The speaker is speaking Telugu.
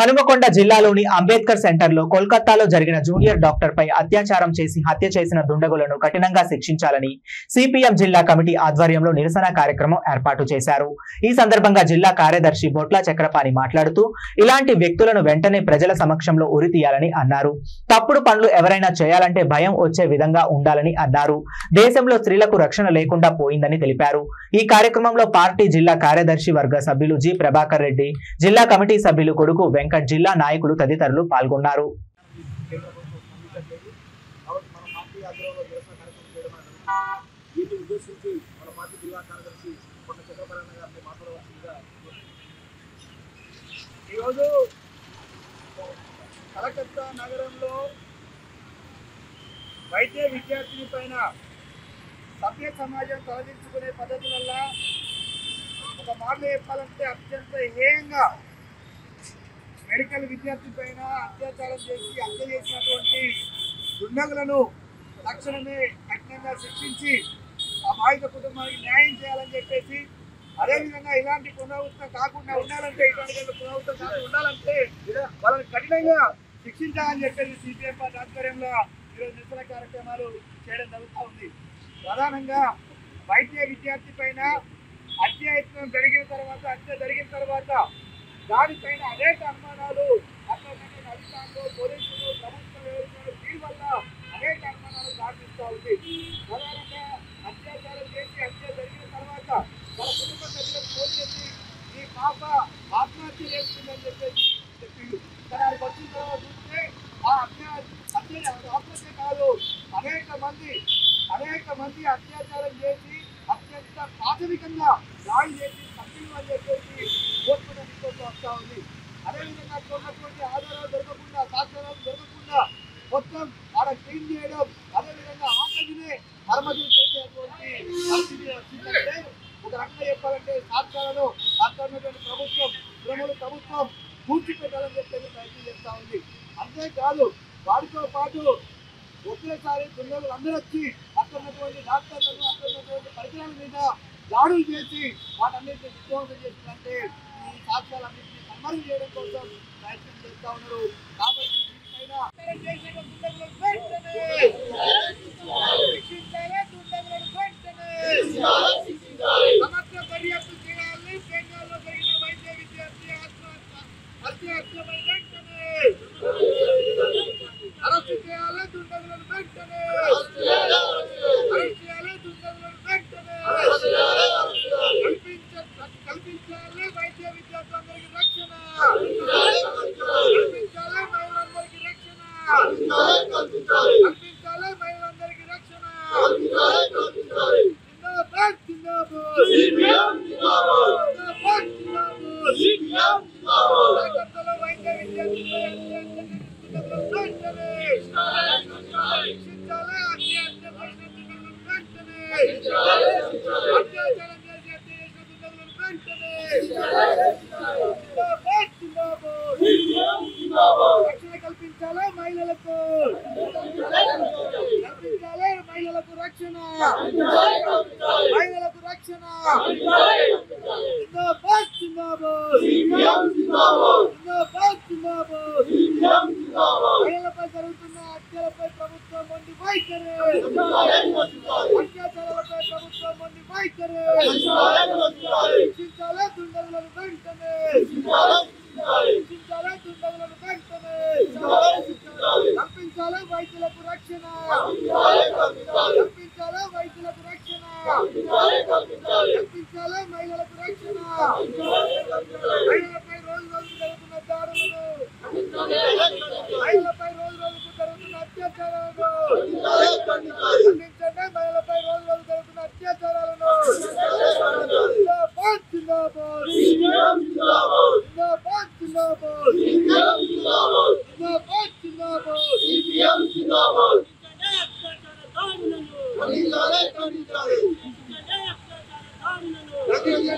హనుమకొండ జిల్లాలోని అంబేద్కర్ సెంటర్లో కోల్కతాలో జరిగిన జూనియర్ డాక్టర్ పై అత్యాచారం చేసి హత్య చేసిన దుండగులను కఠినంగా శిక్షించాలని సిపిఎం జిల్లా కమిటీ ఆధ్వర్యంలో నిరసన కార్యక్రమం ఏర్పాటు చేశారు। ఈ సందర్భంగా జిల్లా కార్యదర్శి బొట్ల చక్రపాణి మాట్లాడుతూ ఇలాంటి వ్యక్తులను వెంటనే ప్రజల సమక్షంలో ఉరితీయాలని అన్నారు। తప్పుడు పనులు ఎవరైనా చేయాలంటే భయం వచ్చే విధంగా ఉండాలని అన్నారు। దేశంలో స్త్రీలకు రక్షణ లేకుండా పోయిందని తెలిపారు। ఈ కార్యక్రమంలో పార్టీ జిల్లా కార్యదర్శి వర్గ సభ్యులు జి ప్రభాకర్ రెడ్డి, జిల్లా కమిటీ సభ్యులు కొడుకు వెంకట్, జిల్లా నాయకులు తదితరులు పాల్గొన్నారు। కలకత్తా నగరంలో వైద్య విద్యార్థిని పైన సభ్య సమాజం తొలగించుకునే పద్ధతుల ఒక మాటలో చెప్పాలంటే అత్యంత హేయంగా మెడికల్ విద్యార్థి పైన అత్యాచారం చేసి హత్య చేసినటువంటి దుండగులను తక్షణమే కఠినంగా శిక్షించి ఆ బాధిత కుటుంబానికి న్యాయం చేయాలని చెప్పేసి, అదేవిధంగా ఇలాంటి పునరావృతం కాకుండా ఉండాలంటే, ఇటువంటి పునరావృతం కాకుండా ఉండాలంటే వాళ్ళని కఠినంగా శిక్షించాలని చెప్పేసి సిపిఎం పార్టీ ఆధ్వర్యంలో ఈరోజు నిరసన కార్యక్రమాలు చేయడం జరుగుతూ ఉంది। ప్రధానంగా వైద్య విద్యార్థి పైన హత్య జరిగిన తర్వాత దానిపైన అనేక అనుమానాలు అధికారులు, పోలీసులు, ప్రభుత్వం దీని వల్ల అనేక అనుమానాలు దాటిస్తూ ఉంది। ప్రధానంగా అత్యాచారం చేసి హత్య జరిగిన తర్వాత వాళ్ళ కుటుంబ సభ్యులకు ఫోన్ చేసి ఈ పాప ఆత్మహత్య చేస్తుందని చెప్పేసి చెప్పింది। కానీ అది వచ్చిన తర్వాత చూస్తే ఆ ఆత్మహత్య కాదు, అనేక మంది అత్యాచారం చేసి అత్యంత ప్రాథమికంగా దాడి చేసి సభ్యులు అని చెప్పేసి కోర్టును తీసుకొస్తూ వస్తూ ఉంది। అదేవిధంగా ఉన్నటువంటి ఆధారాలు దొరకకుండా, సాక్ష్యాలు దొరకకుండా మొత్తం ఆడ క్లీన్ చేయడం, అదేవిధంగా ఆటదినే మరమ్మతులు చేసేటువంటి పరిస్థితి వచ్చిందంటే, ఒక రకంగా చెప్పాలంటే సాక్ష్యాలను అక్కడ ప్రభుత్వం పూడ్చిపెట్టాలని చెప్పేసి ప్రయత్నం చేస్తూ ఉంది। అంతేకాదు వాటితో పాటు ఒకేసారి దుండగులు అందరూ వచ్చి అక్కడ ఉన్నటువంటి డాక్టర్లను, అక్కడ ఉన్నటువంటి పరికరాల మీద దాడులు చేసి వాటన్నిటిని విధ్వంసం చేసిందంటే ఈ సాక్ష్యాలన్నింటినీ కన్మరుగు చేయడం కోసం ప్రయత్నం చేస్తూ ఉన్నారు। కాబట్టి సమగ్ర దర్యాప్తు చేయాలి। బెంగాల్లో జరిగిన వైద్య విద్యార్థి హత్యపై వెంటనే అరెస్టు చేయాలి, దుండగులను వెంటనే అరెస్ట్ చేయాలి, దుండగులను వెంటనే కల్పించాలి వైద్య విద్యార్థులందరికీ రక్షణ, కల్పించాలి మహిళలందరికీ రక్షణ, కల్పించాలి మహిళలందరికీ రక్షణ। జిందాబాద్ జిందాబాద్ జిందాబాద్ జిందాబాద్ కలకత్తాలో వైద్య విద్యార్థులపై దుండగులను వెంటనే శిక్షించాలి, అత్యాచారం చేసి హత్య చేసిన దుండగులను వెంటనే జిందాబాద్ జిందాబాద్ రక్షణ కల్పించాలి మహిళలకు, రక్షణ, మహిళలకు రక్షణ। జిందాబాద్ జిందాబాద్ జిందాబాద్ జిందాబాద్ మహిళలపై జరుగుతున్న హత్యలపై ప్రభుత్వం మొండి వైఖరి, అత్యాచారాలపై ప్రభుత్వం మొండి వైఖరి, శిక్షించాలి దుండగులను వెంటనే, శిక్షించాలి దుండగులను వెంటనే, కల్పించాలి వైద్యులకు రక్షణ, కల్పించాలి వైద్యులకు రక్షణ, కల్పించాలి మహిళలకు రక్షణ। మహిళలపై రోజు జరుగుతున్న దాడులను, మహిళలపై రోజుకు జరుగుతున్న అత్యాచారాలను ఖండించండి। మహిళలపై రోజు జరుగుతున్న అత్యాచారాలను జిందాబాద్ జిందాబాద్ జిందాబాద్ జిందాబాద్ జిందాబాద్ జిందాబాద్